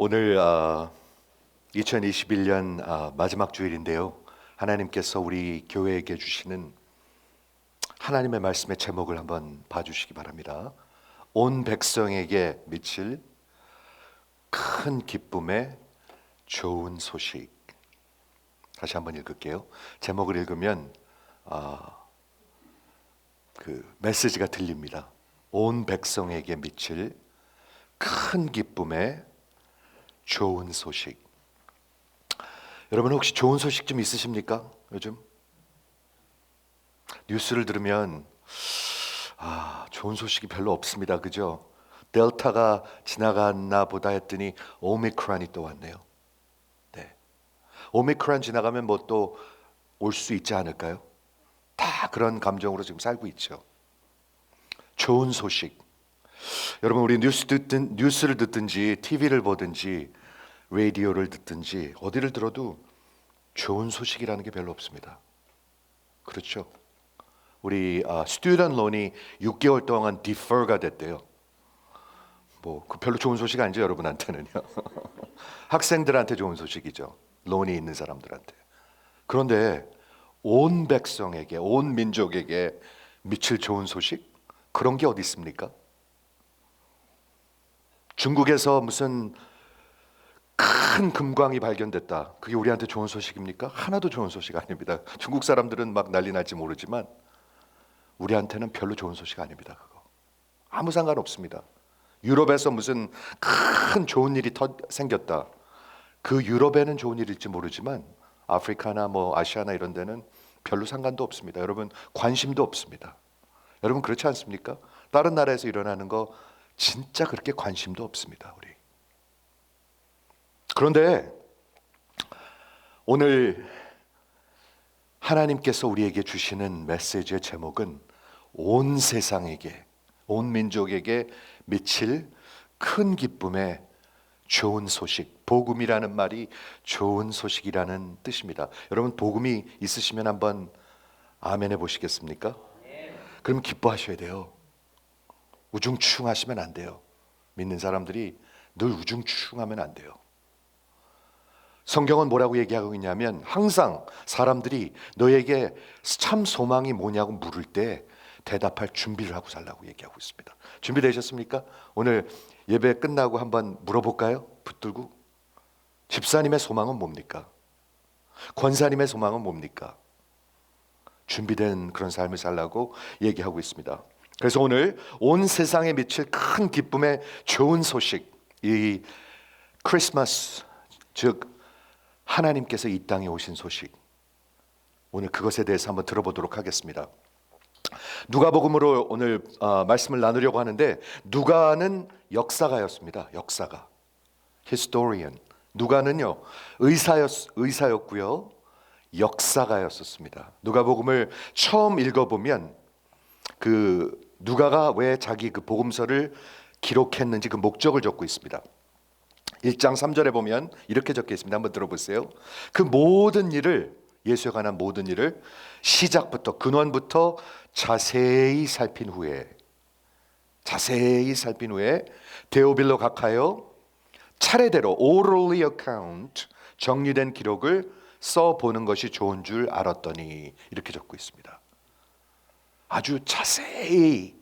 오늘 2021년 마지막 주일인데요. 하나님께서 우리 교회에게 주시는 하나님의 말씀의 제목을 한번 봐주시기 바랍니다. 온 백성에게 미칠 큰 기쁨의 좋은 소식. 다시 한번 읽을게요. 제목을 읽으면 그 메시지가 들립니다. 온 백성에게 미칠 큰 기쁨의 좋은 소식. 여러분 혹시 좋은 소식 좀 있으십니까? 요즘 뉴스를 들으면 좋은 소식이 별로 없습니다. 그죠? 델타가 지나갔나 보다 했더니 오미크론이 또 왔네요. 네. 오미크론 지나가면 뭐 또 올 수 있지 않을까요? 다 그런 감정으로 지금 살고 있죠. 좋은 소식. 여러분 우리 뉴스를 듣든지 TV를 보든지 라디오를 듣든지 어디를 들어도 좋은 소식이라는 게 별로 없습니다. 그렇죠? 우리 스튜던트 론이 6개월 동안 디퍼가 됐대요. 뭐 그 별로 좋은 소식 아니죠, 여러분한테는요. 학생들한테 좋은 소식이죠. 론이 있는 사람들한테. 그런데 온 백성에게, 온 민족에게 미칠 좋은 소식? 그런 게 어디 있습니까? 중국에서 무슨 큰 금광이 발견됐다. 그게 우리한테 좋은 소식입니까? 하나도 좋은 소식 아닙니다. 중국 사람들은 막 난리 날지 모르지만 우리한테는 별로 좋은 소식 아닙니다. 그거 아무 상관없습니다. 유럽에서 무슨 큰 좋은 일이 생겼다. 그 유럽에는 좋은 일일지 모르지만 아프리카나 뭐 아시아나 이런 데는 별로 상관도 없습니다. 여러분 관심도 없습니다. 여러분 그렇지 않습니까? 다른 나라에서 일어나는 거 진짜 그렇게 관심도 없습니다. 우리. 그런데 오늘 하나님께서 우리에게 주시는 메시지의 제목은 온 세상에게, 온 민족에게 미칠 큰 기쁨의 좋은 소식. 복음이라는 말이 좋은 소식이라는 뜻입니다. 여러분 복음이 있으시면 한번 아멘 해보시겠습니까? 그러면 기뻐하셔야 돼요. 우중충하시면 안 돼요. 믿는 사람들이 늘 우중충하면 안 돼요. 성경은 뭐라고 얘기하고 있냐면 항상 사람들이 너에게 참 소망이 뭐냐고 물을 때 대답할 준비를 하고 살라고 얘기하고 있습니다. 준비되셨습니까? 오늘 예배 끝나고 한번 물어볼까요? 붙들고 집사님의 소망은 뭡니까? 권사님의 소망은 뭡니까? 준비된 그런 삶을 살라고 얘기하고 있습니다. 그래서 오늘 온 세상에 미칠 큰 기쁨의 좋은 소식, 이 크리스마스, 즉 하나님께서 이 땅에 오신 소식, 오늘 그것에 대해서 한번 들어보도록 하겠습니다. 누가복음으로 오늘 말씀을 나누려고 하는데 누가는 역사가였습니다. 역사가, historian. 누가는요 의사였고요 역사가였었습니다. 누가복음을 처음 읽어보면 그 누가가 왜 자기 그 복음서를 기록했는지 그 목적을 적고 있습니다. 1장 3절에 보면 이렇게 적혀 있습니다. 한번 들어보세요. 그 모든 일을, 예수에 관한 모든 일을 시작부터 근원부터 자세히 살핀 후에 데오빌로 각하여 차례대로 orally account, 정리된 기록을 써보는 것이 좋은 줄 알았더니, 이렇게 적고 있습니다. 아주 자세히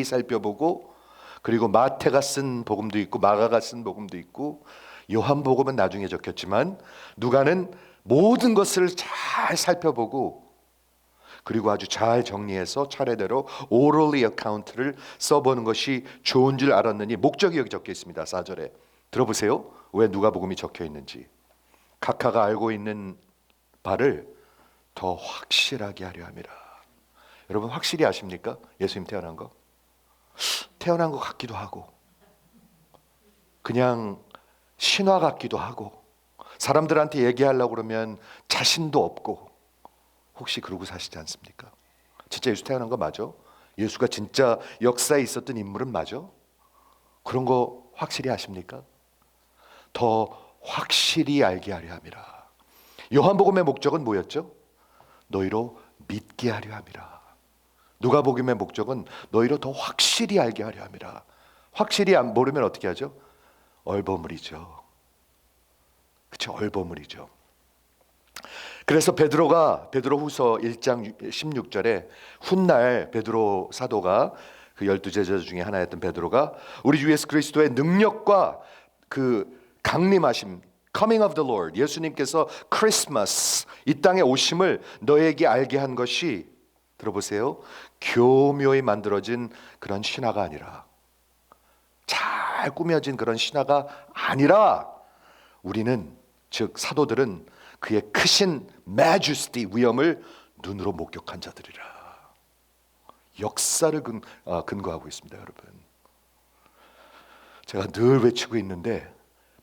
살펴보고, 그리고 마태가 쓴 복음도 있고 마가가 쓴 복음도 있고 요한복음은 나중에 적혔지만 누가는 모든 것을 잘 살펴보고 그리고 아주 잘 정리해서 차례대로 orally account를 써보는 것이 좋은 줄 알았느니, 목적이 여기 적혀 있습니다. 4절에 들어보세요. 왜 누가복음이 적혀 있는지. 각하가 알고 있는 바를 더 확실하게 하려 함이라. 여러분 확실히 아십니까? 예수님 태어난 거? 태어난 것 같기도 하고 그냥 신화 같기도 하고 사람들한테 얘기하려고 그러면 자신도 없고, 혹시 그러고 사시지 않습니까? 진짜 예수 태어난 거 맞아? 예수가 진짜 역사에 있었던 인물은 맞아? 그런 거 확실히 아십니까? 더 확실히 알게 하려 함이라. 요한복음의 목적은 뭐였죠? 너희로 믿게 하려 함이라. 누가복음의 목적은 너희로 더 확실히 알게 하려 함이라. 확실히 모르면 어떻게 하죠? 얼버무리죠. 그쵸, 얼버무리죠. 그래서 베드로후서 1장 16절에 훗날 베드로 사도가 그 12제자 중에 하나였던 베드로가 우리 주 예수 그리스도의 능력과 그 강림하심, coming of the Lord, 예수님께서 크리스마스 이 땅에 오심을 너에게 알게 한 것이, 들어보세요, 교묘히 만들어진 그런 신화가 아니라, 잘 꾸며진 그런 신화가 아니라, 우리는, 즉 사도들은 그의 크신 majesty, 위엄을 눈으로 목격한 자들이라. 역사를 근거하고 있습니다, 여러분. 제가 늘 외치고 있는데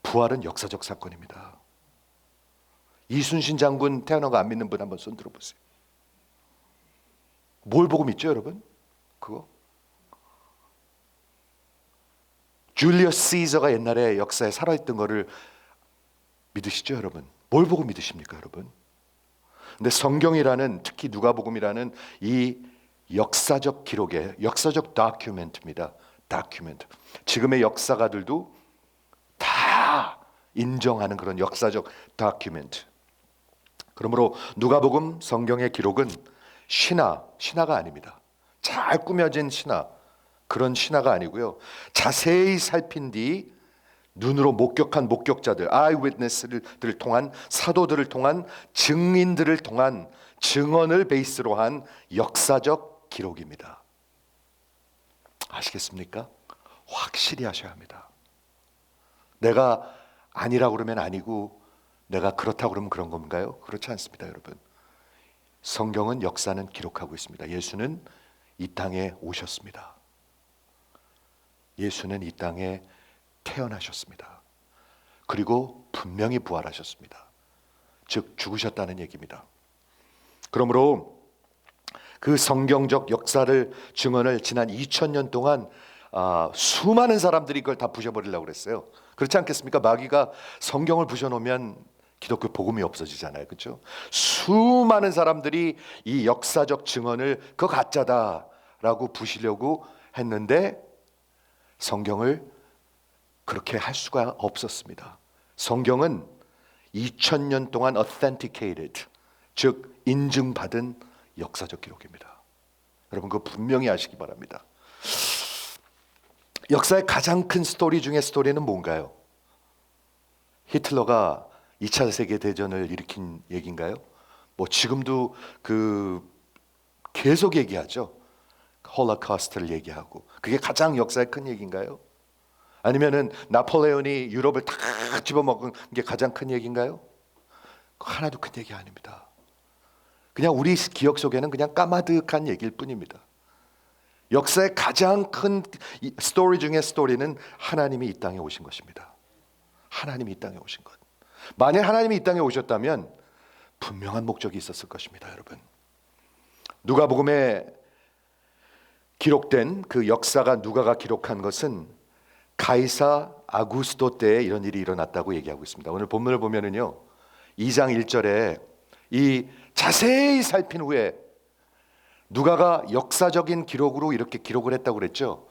부활은 역사적 사건입니다. 이순신 장군 태어난 거 안 믿는 분 한번 손 들어보세요. 뭘 보고 믿죠, 여러분? 그거? 줄리어스 시저가 옛날에 역사에 살아있던 거를 믿으시죠, 여러분? 뭘 보고 믿으십니까, 여러분? 근데 성경이라는, 특히 누가복음이라는 이 역사적 기록의 역사적 다큐멘트입니다. 다큐멘트. 지금의 역사가들도 다 인정하는 그런 역사적 다큐멘트. 그러므로 누가복음 성경의 기록은 신화가 아닙니다. 잘 꾸며진 신화, 그런 신화가 아니고요. 자세히 살핀 뒤 눈으로 목격한 목격자들, 아이위트네스들을 통한, 사도들을 통한, 증인들을 통한 증언을 베이스로 한 역사적 기록입니다. 아시겠습니까? 확실히 하셔야 합니다. 내가 아니라고 그러면 아니고 내가 그렇다고 그러면 그런 건가요? 그렇지 않습니다, 여러분. 성경은, 역사는 기록하고 있습니다. 예수는 이 땅에 오셨습니다. 예수는 이 땅에 태어나셨습니다. 그리고 분명히 부활하셨습니다. 즉 죽으셨다는 얘기입니다. 그러므로 그 성경적 역사를 증언을 지난 2000년 동안 수많은 사람들이 그걸 다 부셔버리려고 그랬어요. 그렇지 않겠습니까? 마귀가 성경을 부셔놓으면 기독교 복음이 없어지잖아요. 그렇죠? 수많은 사람들이 이 역사적 증언을 그거 가짜다라고 부시려고 했는데 성경을 그렇게 할 수가 없었습니다. 성경은 2000년 동안 authenticated, 즉 인증받은 역사적 기록입니다. 여러분 그거 분명히 아시기 바랍니다. 역사의 가장 큰 스토리 중에 스토리는 뭔가요? 히틀러가 2차 세계대전을 일으킨 얘기인가요? 뭐 지금도 계속 얘기하죠. 홀로코스트를 얘기하고, 그게 가장 역사의 큰 얘기인가요? 아니면은 나폴레온이 유럽을 다 집어먹은 게 가장 큰 얘기인가요? 하나도 큰 얘기 아닙니다. 그냥 우리 기억 속에는 그냥 까마득한 얘기일 뿐입니다. 역사의 가장 큰 스토리 중의 스토리는 하나님이 이 땅에 오신 것입니다. 하나님이 이 땅에 오신 것. 만약 하나님이 이 땅에 오셨다면 분명한 목적이 있었을 것입니다, 여러분. 누가복음에 기록된 그 역사가, 누가가 기록한 것은 가이사 아구스도 때에 이런 일이 일어났다고 얘기하고 있습니다. 오늘 본문을 보면은요, 2장 1절에 이 자세히 살핀 후에, 누가가 역사적인 기록으로 이렇게 기록을 했다고 그랬죠.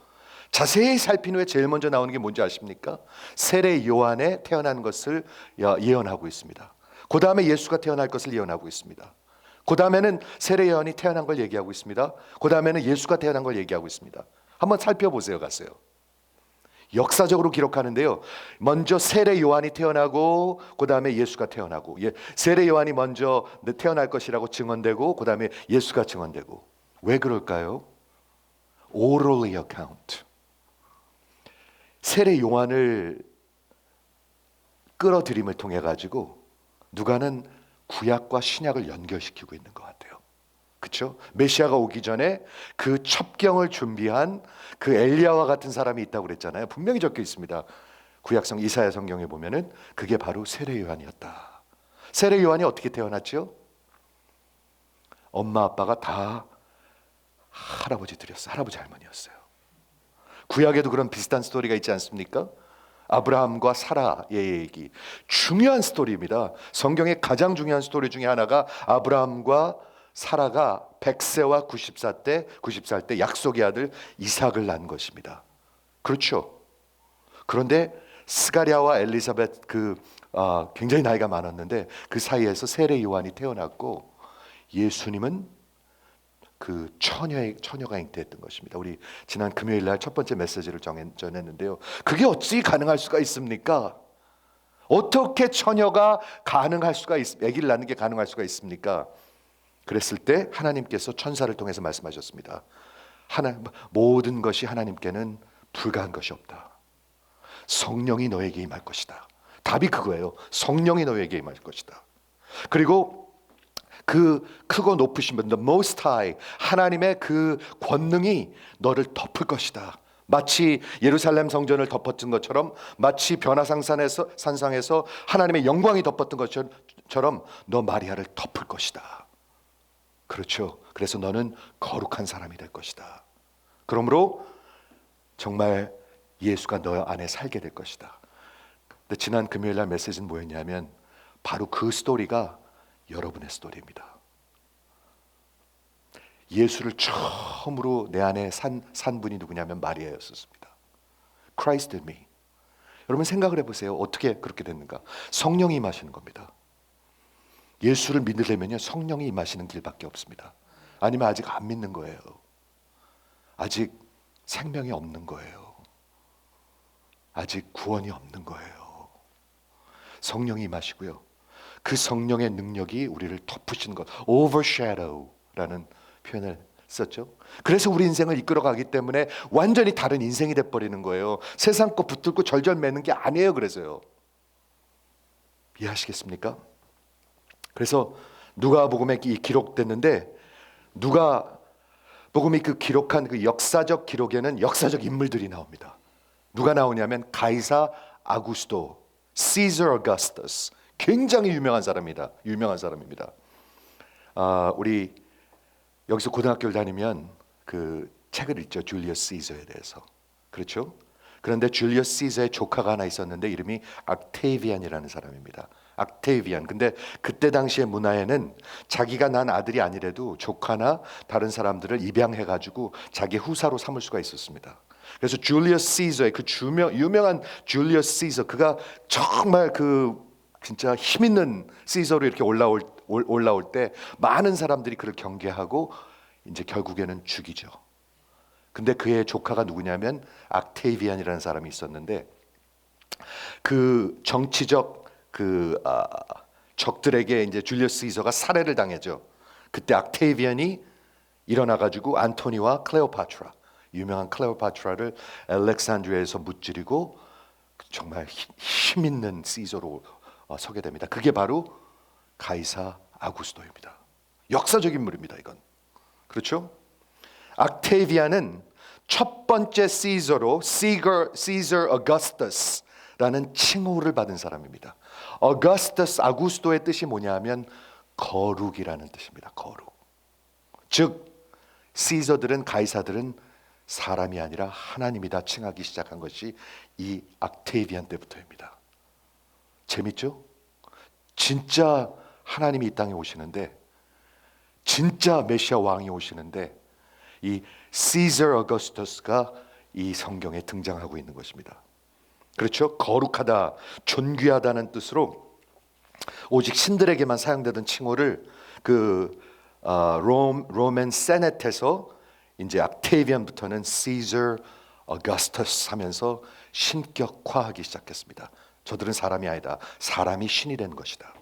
자세히 살핀 후에 제일 먼저 나오는 게 뭔지 아십니까? 세례 요한의 태어난 것을 예언하고 있습니다. 그 다음에 예수가 태어날 것을 예언하고 있습니다. 그 다음에는 세례 요한이 태어난 걸 얘기하고 있습니다. 그 다음에는 예수가 태어난 걸 얘기하고 있습니다. 한번 살펴보세요, 가세요. 역사적으로 기록하는데요, 먼저 세례 요한이 태어나고 그 다음에 예수가 태어나고, 세례 요한이 먼저 태어날 것이라고 증언되고 그 다음에 예수가 증언되고. 왜 그럴까요? Orally account. 세례 요한을 끌어들임을 통해 가지고 누가는 구약과 신약을 연결시키고 있는 것 같아요. 그렇죠? 메시아가 오기 전에 그 첩경을 준비한 그 엘리야와 같은 사람이 있다고 그랬잖아요. 분명히 적혀 있습니다. 구약성 이사야 성경에 보면은 그게 바로 세례 요한이었다. 세례 요한이 어떻게 태어났죠? 엄마 아빠가 다 할아버지들이었어요. 할아버지 할머니였어요. 구약에도 그런 비슷한 스토리가 있지 않습니까? 아브라함과 사라의 얘기, 중요한 스토리입니다. 성경의 가장 중요한 스토리 중에 하나가 아브라함과 사라가 100세와 90살 때 약속의 아들 이삭을 낳은 것입니다. 그렇죠? 그런데 스가랴와 엘리사벳 굉장히 나이가 많았는데 그 사이에서 세례 요한이 태어났고 예수님은 그 처녀가 잉태했던 것입니다. 우리 지난 금요일 날 첫 번째 메시지를 전했는데요. 그게 어찌 가능할 수가 있습니까? 어떻게 처녀가 아기를 낳는 게 가능할 수가 있습니까? 그랬을 때 하나님께서 천사를 통해서 말씀하셨습니다. 모든 것이 하나님께는 불가한 것이 없다. 성령이 너에게 임할 것이다. 답이 그거예요. 성령이 너에게 임할 것이다. 그리고 그 크고 높으신 분, The Most High, 하나님의 그 권능이 너를 덮을 것이다. 마치 예루살렘 성전을 덮었던 것처럼, 마치 산상에서 하나님의 영광이 덮었던 것처럼 너 마리아를 덮을 것이다. 그렇죠. 그래서 너는 거룩한 사람이 될 것이다. 그러므로 정말 예수가 너 안에 살게 될 것이다. 근데 지난 금요일 날 메시지는 뭐였냐면 바로 그 스토리가 여러분의 스토리입니다. 예수를 처음으로 내 안에 산 분이 누구냐면 마리아였었습니다. Christ in me. 여러분 생각을 해보세요. 어떻게 그렇게 됐는가? 성령이 임하시는 겁니다. 예수를 믿으려면요 성령이 임하시는 길밖에 없습니다. 아니면 아직 안 믿는 거예요. 아직 생명이 없는 거예요. 아직 구원이 없는 거예요. 성령이 임하시고요. 그 성령의 능력이 우리를 덮으시는 것, overshadow라는 표현을 썼죠. 그래서 우리 인생을 이끌어가기 때문에 완전히 다른 인생이 돼버리는 거예요. 세상 거 붙들고 절절 매는 게 아니에요. 그래서요. 이해하시겠습니까? 그래서 누가복음에 기록됐는데 누가복음이 그 기록한 그 역사적 기록에는 역사적 인물들이 나옵니다. 누가 나오냐면 가이사 아구스도, Caesar Augustus. 굉장히 유명한 사람입니다. 우리 여기서 고등학교를 다니면 그 책을 읽죠. 줄리어스 시저에 대해서. 그렇죠? 그런데 줄리어스 시저의 조카가 하나 있었는데 이름이 옥테비안이라는 사람입니다. 옥테비안. 근데 그때 당시의 문화에는 자기가 난 아들이 아니래도 조카나 다른 사람들을 입양해가지고 자기 후사로 삼을 수가 있었습니다. 그래서 줄리어스 시저의 그 유명한 줄리어스 시저, 그가 정말 진짜 힘 있는 시저로 이렇게 올라올 때 많은 사람들이 그를 경계하고 이제 결국에는 죽이죠. 근데 그의 조카가 누구냐면 옥테비안이라는 사람이 있었는데 그 정치적 적들에게 이제 줄리어스 시저가 살해를 당하죠. 그때 옥테비안이 일어나 가지고 안토니와 클레오파트라, 유명한 클레오파트라를 알렉산드리아에서 무찌르고 정말 힘 있는 시저로 서게 됩니다. 그게 바로 가이사 아구스도입니다. 역사적 인물입니다. 이건 그렇죠? 옥테비안은 첫 번째 시저로 Caesar Augustus라는 칭호를 받은 사람입니다. 아구스도의 뜻이 뭐냐면 거룩이라는 뜻입니다. 거룩. 즉 시저들은, 가이사들은 사람이 아니라 하나님이다 칭하기 시작한 것이 이 옥테비안 때부터입니다. 재밌죠? 진짜 하나님이 이 땅에 오시는데, 진짜 메시아 왕이 오시는데 이 Caesar Augustus가 이 성경에 등장하고 있는 것입니다. 그렇죠? 거룩하다, 존귀하다는 뜻으로 오직 신들에게만 사용되던 칭호를 로맨 세네트에서 이제 옥테비안부터는 Caesar Augustus 하면서 신격화하기 시작했습니다. 저들은 사람이 아니다. 사람이 신이 되는 것이다.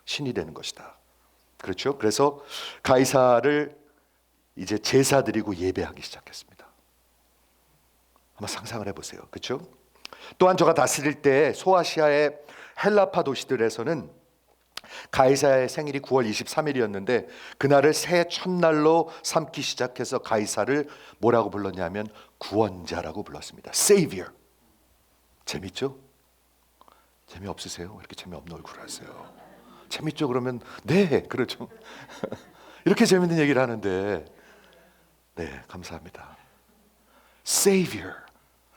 신이 되는 것이다. 그렇죠? 그래서 가이사를 이제 제사 드리고 예배하기 시작했습니다. 한번 상상을 해보세요. 그렇죠? 또한 저가 다스릴 때 소아시아의 헬라파 도시들에서는 가이사의 생일이 9월 23일이었는데 그날을 새해 첫날로 삼기 시작해서 가이사를 뭐라고 불렀냐면 구원자라고 불렀습니다. Savior. 재밌죠? 재미없으세요? 왜 이렇게 재미없는 얼굴을 하세요? 재밌죠? 그러면 네, 그렇죠. 이렇게 재밌는 얘기를 하는데 네, 감사합니다. Savior.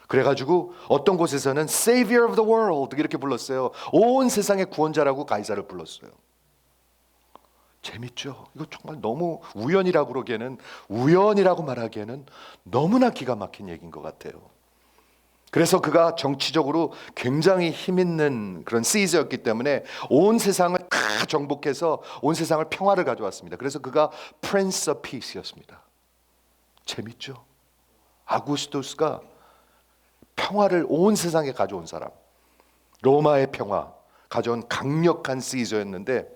그래가지고 어떤 곳에서는 Savior of the world 이렇게 불렀어요. 온 세상의 구원자라고 가이사를 불렀어요. 재밌죠? 이거 정말 너무 우연이라고 말하기에는 너무나 기가 막힌 얘기인 것 같아요. 그래서 그가 정치적으로 굉장히 힘 있는 그런 시저였기 때문에 온 세상을 다 정복해서 온 세상을 평화를 가져왔습니다. 그래서 그가 Prince of Peace였습니다. 재밌죠? 아구스투스가 평화를 온 세상에 가져온 사람, 로마의 평화 가져온 강력한 시저였는데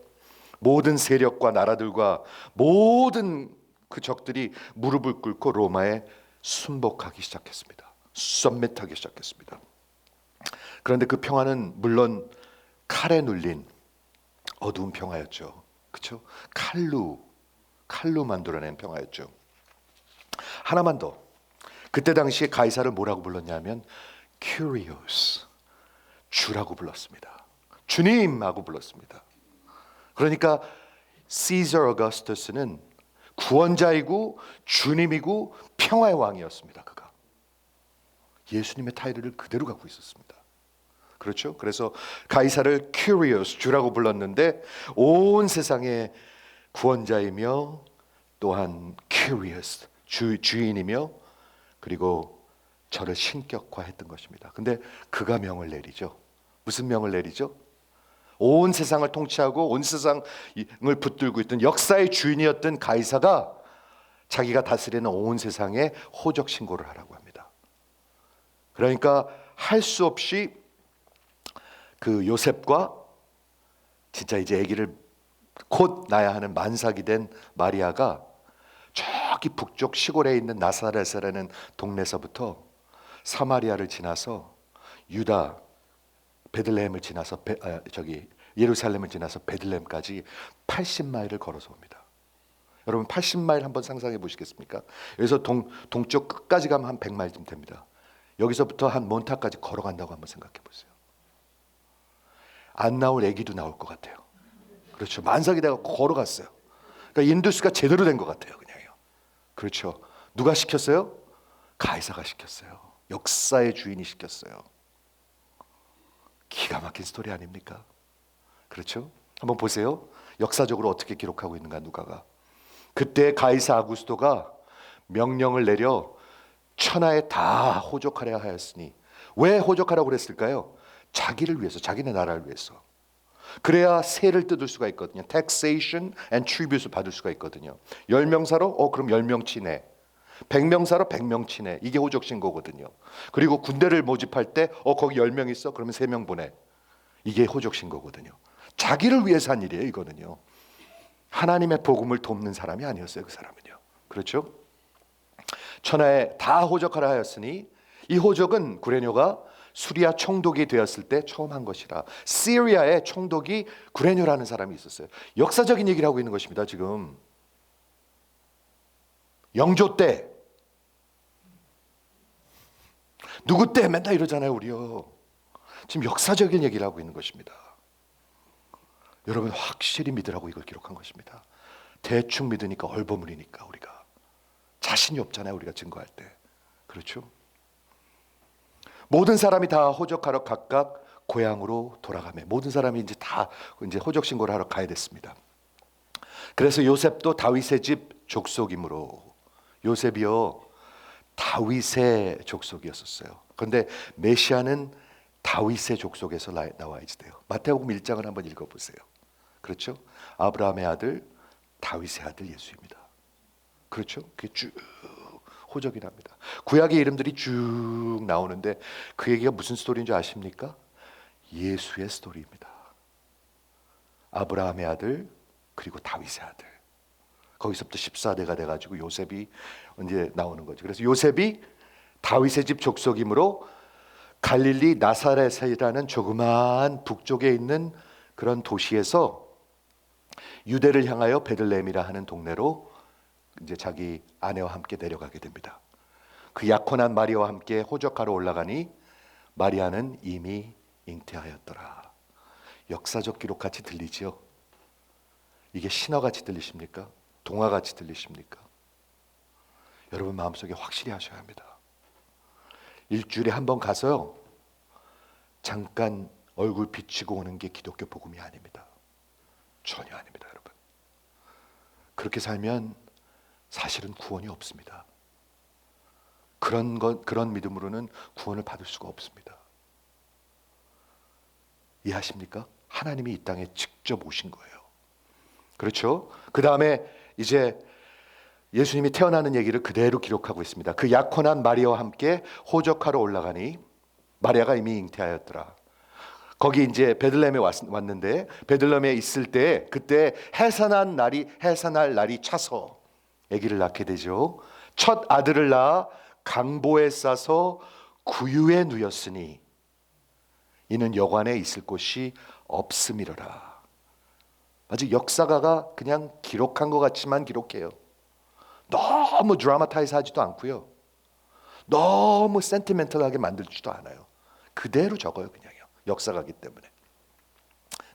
모든 세력과 나라들과 모든 그 적들이 무릎을 꿇고 로마에 순복하기 시작했습니다. 썸밋하기 시작했습니다. 그런데 그 평화는 물론 칼에 눌린 어두운 평화였죠. 그렇죠? 칼로 만들어낸 평화였죠. 하나만 더. 그때 당시에 가이사를 뭐라고 불렀냐면 Kyrios, 주라고 불렀습니다. 주님하고 불렀습니다. 그러니까 시저 어거스터스는 구원자이고 주님이고 평화의 왕이었습니다. 그가 예수님의 타이틀을 그대로 갖고 있었습니다. 그렇죠? 그래서 가이사를 Kyrios, 주라고 불렀는데 온 세상의 구원자이며 또한 Kyrios, 주인이며 그리고 저를 신격화했던 것입니다. 근데 그가 명을 내리죠. 무슨 명을 내리죠? 온 세상을 통치하고 온 세상을 붙들고 있던 역사의 주인이었던 가이사가 자기가 다스리는 온 세상에 호적 신고를 하라고 합니다. 그러니까 할 수 없이 그 요셉과 진짜 이제 아기를 곧 낳아야 하는 만삭이 된 마리아가 저기 북쪽 시골에 있는 나사렛이라는 동네에서부터 사마리아를 지나서 유다 베들레헴을 지나서 예루살렘을 지나서 베들레헴까지 80마일을 걸어서 옵니다. 여러분 80마일 한번 상상해 보시겠습니까? 여기서 동쪽 끝까지 가면 한 100마일쯤 됩니다. 여기서부터 한 몬타까지 걸어간다고 한번 생각해 보세요. 안 나올 아기도 나올 것 같아요. 그렇죠. 만삭이 돼서 걸어갔어요. 그러니까 인두스가 제대로 된 것 같아요. 그냥요. 그렇죠. 누가 시켰어요? 가이사가 시켰어요. 역사의 주인이 시켰어요. 기가 막힌 스토리 아닙니까? 그렇죠? 한번 보세요. 역사적으로 어떻게 기록하고 있는가 누가가. 그때 가이사 아구스토가 명령을 내려 천하에 다 호적하려 하였으니 왜 호적하라고 그랬을까요? 자기를 위해서, 자기네 나라를 위해서. 그래야 세를 뜯을 수가 있거든요. Taxation and tribute을 받을 수가 있거든요. 10명사로 그럼 10명치 내. 100명사로 100명치 내. 이게 호적 신고거든요. 그리고 군대를 모집할 때 거기 10명 있어? 그러면 3명 보내. 이게 호적 신고거든요. 자기를 위해서 한 일이에요, 이거는요. 하나님의 복음을 돕는 사람이 아니었어요, 그 사람은요. 그렇죠? 천하에 다 호적하라 하였으니 이 호적은 구레뇨가 수리아 총독이 되었을 때 처음 한 것이라. 시리아의 총독이 구레뇨라는 사람이 있었어요. 역사적인 얘기를 하고 있는 것입니다. 지금 영조 때 누구 때 맨날 이러잖아요, 우리요. 지금 역사적인 얘기를 하고 있는 것입니다. 여러분 확실히 믿으라고 이걸 기록한 것입니다. 대충 믿으니까 얼버무리니까 우리가 자신이 없잖아요, 우리가 증거할 때. 그렇죠? 모든 사람이 다 호적하러 각각 고향으로 돌아가며 모든 사람이 이제 다 이제 호적 신고를 하러 가야 됐습니다. 그래서 요셉도 다윗의 집 족속이므로 요셉이요 다윗의 족속이었었어요. 그런데 메시아는 다윗의 족속에서 나와야지 돼요. 마태복음 1장을 한번 읽어보세요. 그렇죠? 아브라함의 아들 다윗의 아들 예수입니다. 그렇죠? 그게 쭉 호적이 납니다. 구약의 이름들이 쭉 나오는데 그 얘기가 무슨 스토리인 줄 아십니까? 예수의 스토리입니다. 아브라함의 아들 그리고 다윗의 아들. 거기서부터 14대가 돼가지고 요셉이 이제 나오는 거죠. 그래서 요셉이 다윗의 집 족속이므로 갈릴리 나사렛이라는 조그마한 북쪽에 있는 그런 도시에서 유대를 향하여 베들레헴이라 하는 동네로 이제 자기 아내와 함께 내려가게 됩니다. 그 약혼한 마리아와 함께 호적하러 올라가니 마리아는 이미 잉태하였더라. 역사적 기록같이 들리지요? 이게 신화같이 들리십니까? 동화같이 들리십니까? 여러분 마음속에 확실히 하셔야 합니다. 일주일에 한 번 가서요 잠깐 얼굴 비치고 오는 게 기독교 복음이 아닙니다. 전혀 아닙니다, 여러분. 그렇게 살면 사실은 구원이 없습니다. 그런 믿음으로는 구원을 받을 수가 없습니다. 이해하십니까? 하나님이 이 땅에 직접 오신 거예요. 그렇죠? 그 다음에 이제 예수님이 태어나는 얘기를 그대로 기록하고 있습니다. 그 약혼한 마리아와 함께 호적하러 올라가니 마리아가 이미 잉태하였더라. 거기 이제 베들레헴에 왔는데 베들레헴에 있을 때 그때 해산할 날이 차서 아기를 낳게 되죠. 첫 아들을 낳아 강보에 싸서 구유에 누였으니 이는 여관에 있을 곳이 없음이로라. 아직 역사가가 그냥 기록한 것 같지만 기록해요. 너무 드라마타이즈 하지도 않고요. 너무 센티멘털하게 만들지도 않아요. 그대로 적어요, 그냥요. 역사가기 때문에.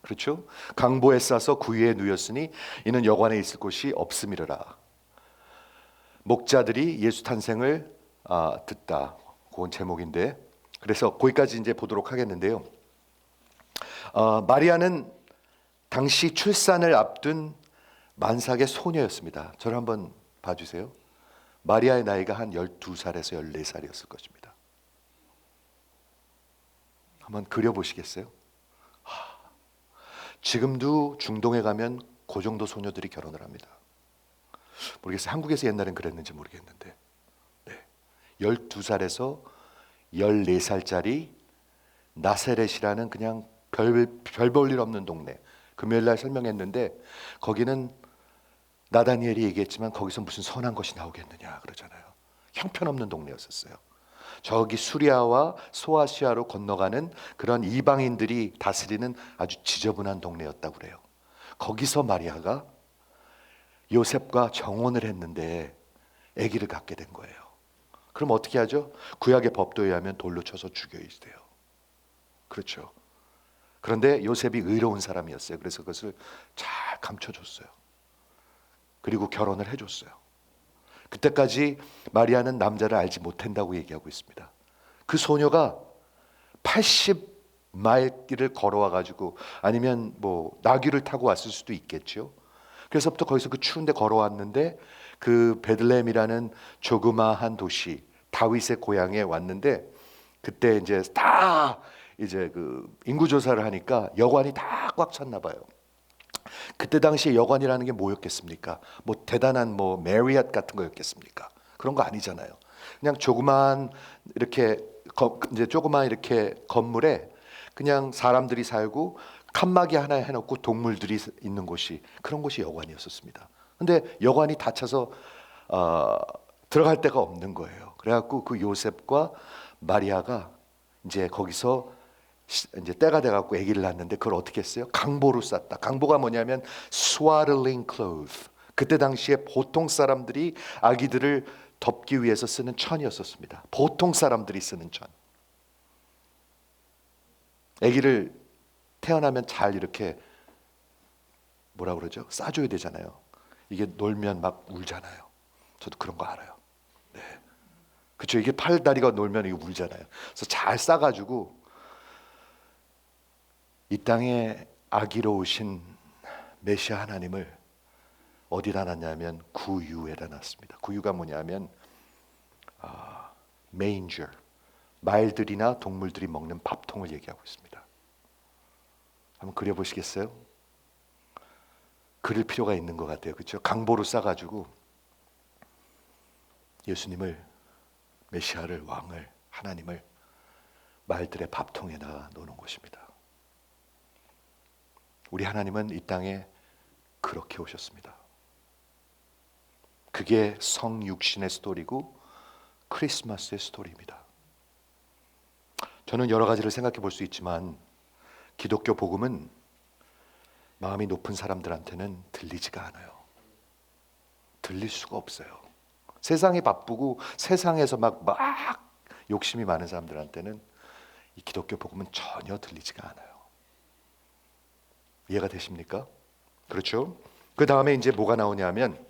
그렇죠? 강보에 싸서 구유에 누였으니 이는 여관에 있을 곳이 없음이로라. 목자들이 예수 탄생을 듣다. 그건 제목인데. 그래서 거기까지 이제 보도록 하겠는데요. 마리아는 당시 출산을 앞둔 만삭의 소녀였습니다. 저를 한번 봐주세요. 마리아의 나이가 한 12살에서 14살이었을 것입니다. 한번 그려보시겠어요? 지금도 중동에 가면 그 정도 소녀들이 결혼을 합니다. 모르겠어요. 한국에서 옛날엔 그랬는지 모르겠는데 12살에서 14살짜리 나세렛이라는 그냥 별 볼 일 없는 동네. 금요일날 설명했는데 거기는 나다니엘이 얘기했지만 거기서 무슨 선한 것이 나오겠느냐 그러잖아요. 형편없는 동네였었어요. 저기 수리아와 소아시아로 건너가는 그런 이방인들이 다스리는 아주 지저분한 동네였다고 그래요. 거기서 마리아가 요셉과 정혼을 했는데 아기를 갖게 된 거예요. 그럼 어떻게 하죠? 구약의 법도에 의하면 돌로 쳐서 죽여야 돼요. 그렇죠. 그런데 요셉이 의로운 사람이었어요. 그래서 그것을 잘 감춰줬어요. 그리고 결혼을 해줬어요. 그때까지 마리아는 남자를 알지 못한다고 얘기하고 있습니다. 그 소녀가 80마일 길을 걸어와 가지고 아니면 뭐 나귀를 타고 왔을 수도 있겠죠. 그래서부터 거기서 그 추운데 걸어왔는데 그 베들레헴이라는 조그마한 도시 다윗의 고향에 왔는데 그때 이제 그 인구 조사를 하니까 여관이 다 꽉 찼나 봐요. 그때 당시에 여관이라는 게 뭐였겠습니까? 뭐 대단한 뭐 메리엇 같은 거였겠습니까? 그런 거 아니잖아요. 그냥 조그만 이렇게 건물에 그냥 사람들이 살고 칸막이 하나 해놓고 동물들이 있는 곳이 그런 곳이 여관이었었습니다. 근데 여관이 다 차서 들어갈 데가 없는 거예요. 그래갖고 그 요셉과 마리아가 이제 거기서 이제 때가 돼갖고 아기를 낳았는데 그걸 어떻게 했어요? 강보로 쌌다. 강보가 뭐냐면 swaddling cloth. 그때 당시에 보통 사람들이 아기들을 덮기 위해서 쓰는 천이었었습니다. 보통 사람들이 쓰는 천. 아기를 태어나면 잘 이렇게 뭐라 그러죠? 싸줘야 되잖아요. 이게 놀면 막 울잖아요. 저도 그런 거 알아요. 네, 그렇죠. 이게 팔다리가 놀면 이거 울잖아요. 그래서 잘 싸가지고 이 땅에 아기로 오신 메시아 하나님을 어디다 놨냐면 구유에다 놨습니다. 구유가 뭐냐면 manger, 말들이나 동물들이 먹는 밥통을 얘기하고 있습니다. 한번 그려보시겠어요? 그릴 필요가 있는 것 같아요. 그렇죠? 강보로 싸가지고 예수님을, 메시아를, 왕을, 하나님을 말들의 밥통에다 놓는 것입니다. 우리 하나님은 이 땅에 그렇게 오셨습니다. 그게 성육신의 스토리고 크리스마스의 스토리입니다. 저는 여러 가지를 생각해 볼 수 있지만 기독교 복음은 마음이 높은 사람들한테는 들리지가 않아요. 들릴 수가 없어요. 세상이 바쁘고 세상에서 막 욕심이 많은 사람들한테는 이 기독교 복음은 전혀 들리지가 않아요. 이해가 되십니까? 그렇죠? 그 다음에 이제 뭐가 나오냐면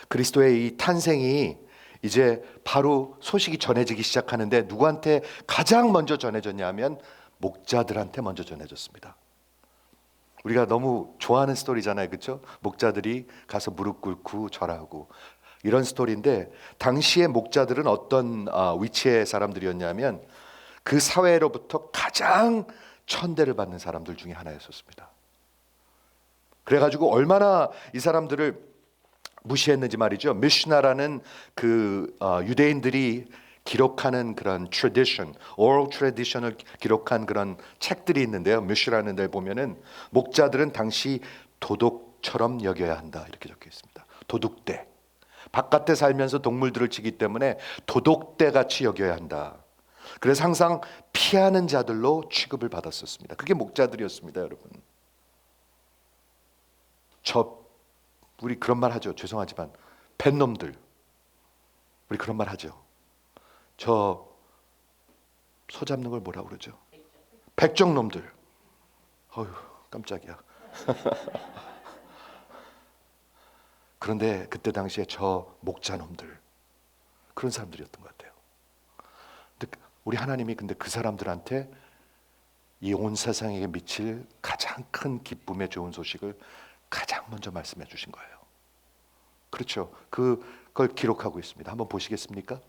그리스도의 이 탄생이 이제 바로 소식이 전해지기 시작하는데 누구한테 가장 먼저 전해졌냐면 목자들한테 먼저 전해졌습니다. 우리가 너무 좋아하는 스토리잖아요. 그렇죠? 목자들이 가서 무릎 꿇고 절하고 이런 스토리인데 당시의 목자들은 어떤 위치의 사람들이었냐면 그 사회로부터 가장 천대를 받는 사람들 중에 하나였었습니다. 그래가지고 얼마나 이 사람들을 무시했는지 말이죠. 미슈나라는 그 유대인들이 기록하는 그런 tradition, oral tradition을 기록한 그런 책들이 있는데요. 미슈라는 데 보면은 목자들은 당시 도둑처럼 여겨야 한다 이렇게 적혀 있습니다. 도둑대. 바깥에 살면서 동물들을 치기 때문에 도둑대 같이 여겨야 한다. 그래서 항상 피하는 자들로 취급을 받았었습니다. 그게 목자들이었습니다, 여러분. 우리 그런 말 하죠. 죄송하지만 뱃놈들. 우리 그런 말 하죠. 저 소 잡는 걸 뭐라 그러죠? 백정놈들. 어휴, 깜짝이야. 그런데 그때 당시에 저 목자놈들 그런 사람들이었던 것 같아요. 근데 우리 하나님이 근데 그 사람들한테 이 온 세상에게 미칠 가장 큰 기쁨의 좋은 소식을 가장 먼저 말씀해 주신 거예요. 그렇죠. 그걸 기록하고 있습니다. 한번 보시겠습니까?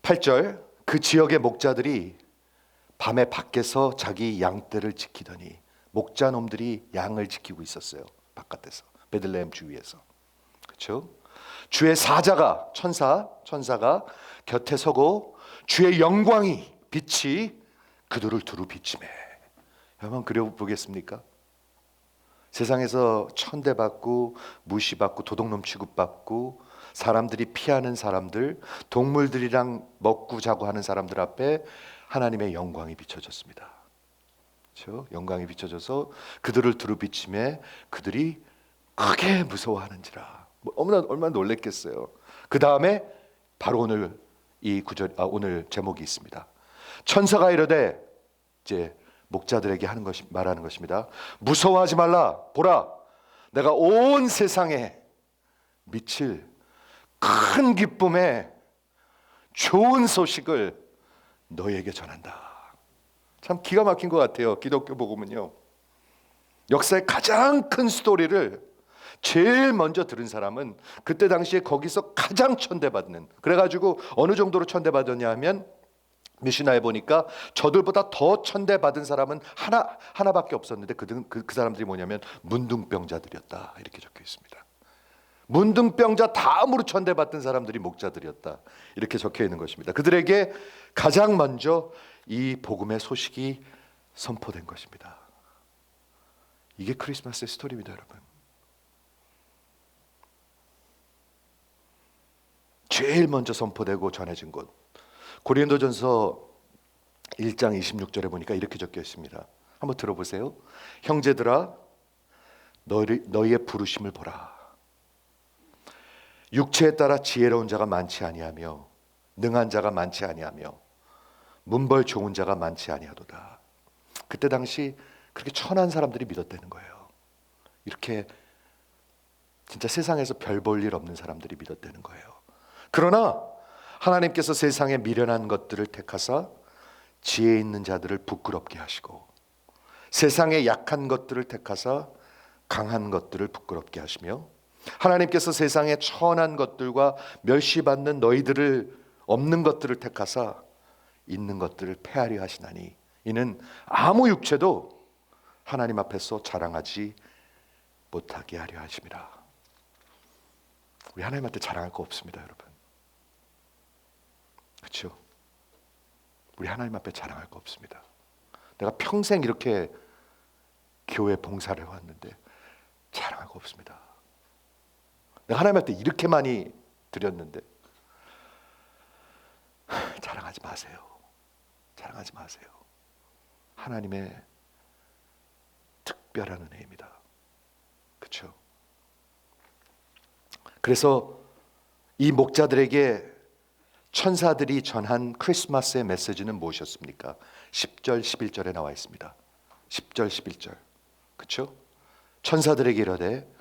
8절 그 지역의 목자들이 밤에 밖에서 자기 양떼를 지키더니 목자놈들이 양을 지키고 있었어요. 바깥에서 베들레헴 주위에서. 그렇죠? 주의 사자가 천사가 곁에 서고 주의 영광이 빛이 그들을 두루 비치매. 한번 그려보겠습니까? 세상에서 천대받고 무시받고 도둑놈 취급받고 사람들이 피하는 사람들, 동물들이랑 먹고 자고 하는 사람들 앞에 하나님의 영광이 비춰졌습니다. 그렇죠? 영광이 비춰져서 그들을 두루 비치매 그들이 크게 무서워하는지라. 얼마나 놀랬겠어요. 그 다음에 바로 오늘 이 구절, 오늘 제목이 있습니다. 천사가 이르되 이제 목자들에게 말하는 것입니다. 무서워하지 말라. 보라, 내가 온 세상에 미칠 큰 기쁨의 좋은 소식을 너희에게 전한다. 참 기가 막힌 것 같아요. 기독교 복음은요. 역사의 가장 큰 스토리를 제일 먼저 들은 사람은 그때 당시에 거기서 가장 천대받는, 그래가지고 어느 정도로 천대받았냐 하면 미시나에 보니까 저들보다 더 천대받은 사람은 하나밖에 없었는데 그 사람들이 뭐냐면 문둥병자들이었다 이렇게 적혀 있습니다. 문둥병자 다음으로 천대받던 사람들이 목자들이었다 이렇게 적혀 있는 것입니다. 그들에게 가장 먼저 이 복음의 소식이 선포된 것입니다. 이게 크리스마스의 스토리입니다, 여러분. 제일 먼저 선포되고 전해진 곳, 고린도전서 1장 26절에 보니까 이렇게 적혀 있습니다. 한번 들어보세요. 형제들아, 너희의 부르심을 보라. 육체에 따라 지혜로운 자가 많지 아니하며 능한 자가 많지 아니하며 문벌 좋은 자가 많지 아니하도다. 그때 당시 그렇게 천한 사람들이 믿었다는 거예요. 이렇게 진짜 세상에서 별 볼 일 없는 사람들이 믿었다는 거예요. 그러나 하나님께서 세상에 미련한 것들을 택하사 지혜 있는 자들을 부끄럽게 하시고 세상에 약한 것들을 택하사 강한 것들을 부끄럽게 하시며 하나님께서 세상에 천한 것들과 멸시받는 너희들을 없는 것들을 택하사 있는 것들을 폐하려 하시나니 이는 아무 육체도 하나님 앞에서 자랑하지 못하게 하려 하심이라. 우리 하나님한테 자랑할 거 없습니다, 여러분. 그렇죠? 우리 하나님 앞에 자랑할 거 없습니다. 내가 평생 이렇게 교회 봉사를 해왔는데 자랑할 거 없습니다. 내가 하나님한테 이렇게 많이 드렸는데 자랑하지 마세요. 자랑하지 마세요. 하나님의 특별한 은혜입니다. 그렇죠? 그래서 이 목자들에게 천사들이 전한 크리스마스의 메시지는 무엇이었습니까? 10절 11절에 나와 있습니다. 10절 11절. 그렇죠? 천사들에게 이르되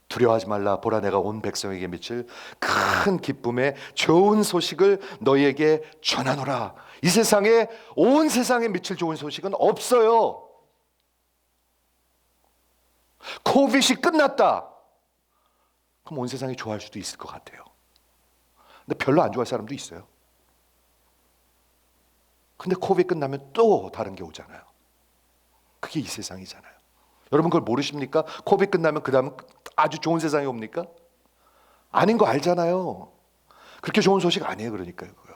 두려워하지 말라. 보라, 내가 온 백성에게 미칠 큰 기쁨의 좋은 소식을 너희에게 전하노라. 이 세상에, 온 세상에 미칠 좋은 소식은 없어요. 코비드이 끝났다. 그럼 온 세상이 좋아할 수도 있을 것 같아요. 근데 별로 안 좋아할 사람도 있어요. 근데 코비드 끝나면 또 다른 게 오잖아요. 그게 이 세상이잖아요. 여러분 그걸 모르십니까? 코비드 끝나면 그 다음은 아주 좋은 세상이 옵니까? 아닌 거 알잖아요. 그렇게 좋은 소식 아니에요. 그러니까요. 그거요.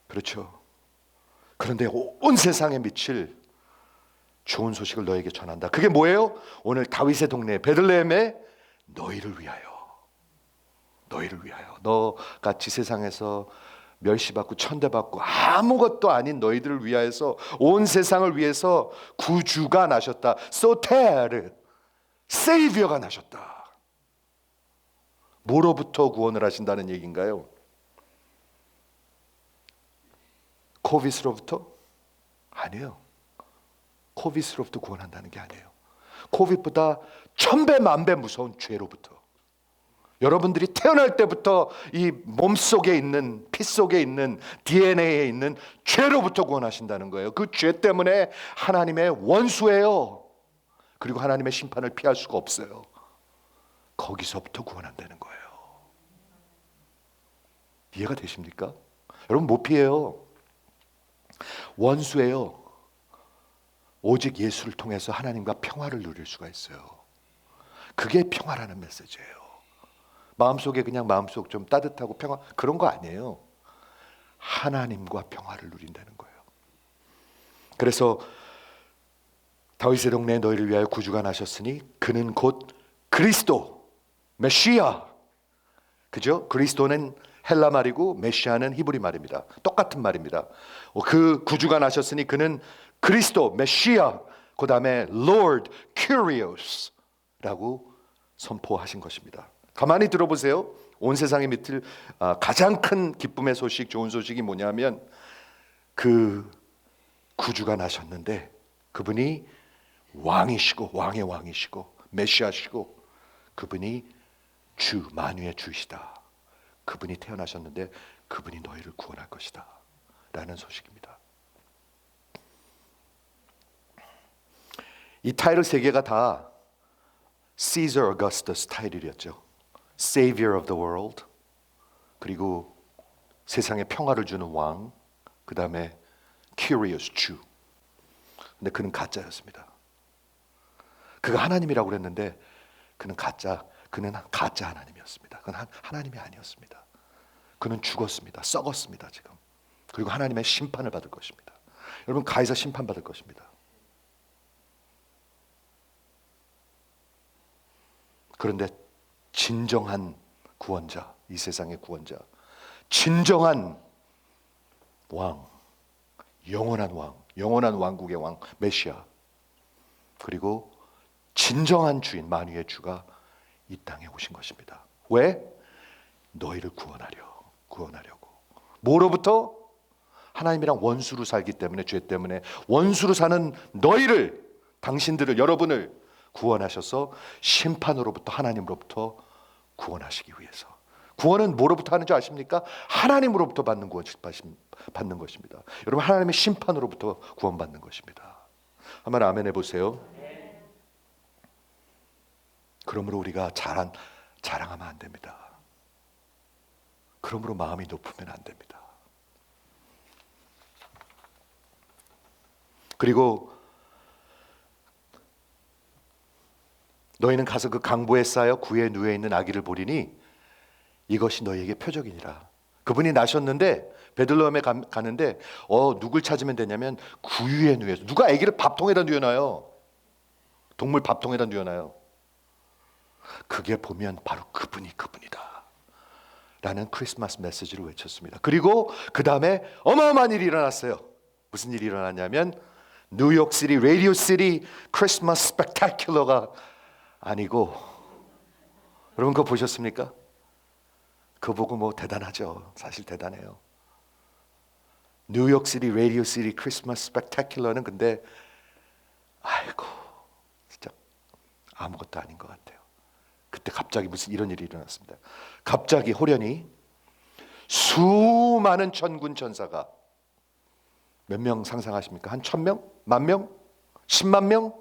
그렇죠. 그런데 온 세상에 미칠 좋은 소식을 너에게 전한다. 그게 뭐예요? 오늘 다윗의 동네 베들레헴에 너희를 위하여, 너희를 위하여, 너같이 세상에서 멸시받고 천대받고 아무것도 아닌 너희들을 위하여서, 온 세상을 위해서 구주가 나셨다. 소테르, 세이비어가 나셨다. 뭐로부터 구원을 하신다는 얘기인가요? 코비드로부터? 아니에요. 코비드로부터 구원한다는 게 아니에요. 코비드보다 1000배 만배 무서운 죄로부터, 여러분들이 태어날 때부터 이 몸속에 있는, 피 속에 있는, DNA에 있는 죄로부터 구원하신다는 거예요. 그 죄 때문에 하나님의 원수예요. 그리고 하나님의 심판을 피할 수가 없어요. 거기서부터 구원한다는 거예요. 이해가 되십니까? 여러분 못 피해요. 원수예요. 오직 예수를 통해서 하나님과 평화를 누릴 수가 있어요. 그게 평화라는 메시지예요. 마음속에 그냥 마음속 좀 따뜻하고 평화, 그런 거 아니에요. 하나님과 평화를 누린다는 거예요. 그래서 다윗의 동네에 너희를 위하여 구주가 나셨으니 그는 곧 그리스도, 메시아. 그죠? 그리스도는 헬라 말이고 메시아는 히브리 말입니다. 똑같은 말입니다. 그 구주가 나셨으니 그는 그리스도, 메시아, 그 다음에 Lord, Kyrios라고 선포하신 것입니다. 가만히 들어보세요. 온 세상에 미칠 가장 큰 기쁨의 소식, 좋은 소식이 뭐냐면 그 구주가 나셨는데 그분이 왕이시고, 왕의 왕이시고, 메시아시고, 그분이 주, 만유의 주시다. 그분이 태어나셨는데 그분이 너희를 구원할 것이다 라는 소식입니다. 이 타이틀 세 개가 다 Caesar Augustus 타이틀이었죠. Savior of the world, 그리고 세상에 평화를 주는 왕, 그 다음에 Curious 주. 근데 그는 가짜였습니다. 그가 하나님이라고 그랬는데 그는 가짜 하나님이었습니다. 그는 하나님이 아니었습니다. 그는 죽었습니다. 썩었습니다. 지금. 그리고 하나님의 심판을 받을 것입니다. 여러분 가에서 심판받을 것입니다. 그런데 진정한 구원자, 이 세상의 구원자, 진정한 왕, 영원한 왕, 영원한 왕국의 왕, 메시아, 그리고 진정한 주인, 만유의 주가 이 땅에 오신 것입니다. 왜? 너희를 구원하려고. 뭐로부터? 하나님이랑 원수로 살기 때문에, 죄 때문에 원수로 사는 너희를, 당신들을, 여러분을 구원하셔서 심판으로부터, 하나님으로부터 구원하시기 위해서. 구원은 뭐로부터 하는 줄 아십니까? 하나님으로부터 받는 것입니다. 여러분 하나님의 심판으로부터 구원받는 것입니다. 한번 아멘 해보세요. 그러므로 우리가 자랑하면 안 됩니다. 그러므로 마음이 높으면 안 됩니다. 그리고 너희는 가서 그 강보에 쌓여 구에 누워 있는 아기를 보리니 이것이 너희에게 표적이니라. 그분이 나셨는데 베들레헴에 가는데 누굴 찾으면 되냐면 구유에 누워서. 누가 아기를 밥통에다 누워놔요? 동물 밥통에다 누워놔요. 그게 보면 바로 그분이다 라는 크리스마스 메시지를 외쳤습니다. 그리고 그 다음에 어마어마한 일이 일어났어요. 무슨 일이 일어났냐면 뉴욕시티 라디오 시티 크리스마스 스펙타큘러가 아니고, 여러분 그거 보셨습니까? 그거 보고 뭐 대단하죠. 사실 대단해요. 뉴욕시티 라디오 시티 크리스마스 스펙타큘러는 근데 아이고 진짜 아무것도 아닌 것 같아요. 그때 갑자기 무슨 이런 일이 일어났습니다. 갑자기 호련히 수많은 천군 천사가, 몇 명 상상하십니까? 한 1000명? 10,000명? 10만 명?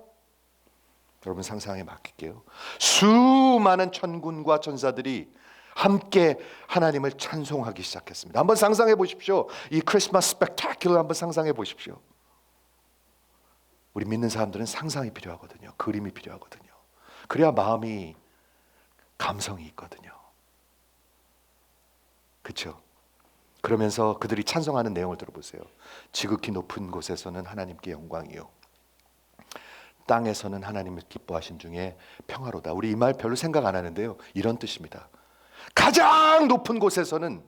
여러분 상상에 맡길게요. 수많은 천군과 천사들이 함께 하나님을 찬송하기 시작했습니다. 한번 상상해 보십시오. 이 크리스마스 스펙타클을 한번 상상해 보십시오. 우리 믿는 사람들은 상상이 필요하거든요. 그림이 필요하거든요. 그래야 마음이 감성이 있거든요. 그렇죠? 그러면서 그들이 찬송하는 내용을 들어보세요. 지극히 높은 곳에서는 하나님께 영광이요, 땅에서는 하나님을 기뻐하신 중에 평화로다. 우리 이 말 별로 생각 안 하는데요, 이런 뜻입니다. 가장 높은 곳에서는,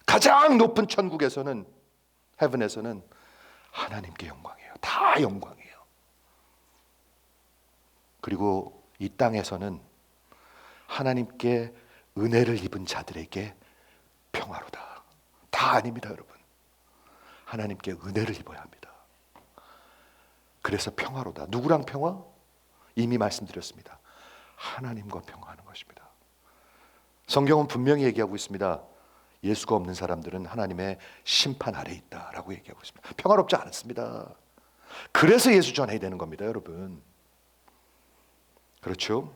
가장 높은 천국에서는, 헤븐에서는 하나님께 영광이에요. 다 영광이에요. 그리고 이 땅에서는 하나님께 은혜를 입은 자들에게 평화로다. 다 아닙니다, 여러분. 하나님께 은혜를 입어야 합니다. 그래서 평화로다. 누구랑 평화? 이미 말씀드렸습니다. 하나님과 평화하는 것입니다. 성경은 분명히 얘기하고 있습니다. 예수가 없는 사람들은 하나님의 심판 아래 있다라고 얘기하고 있습니다. 평화롭지 않습니다. 그래서 예수 전해야 되는 겁니다, 여러분. 그렇죠?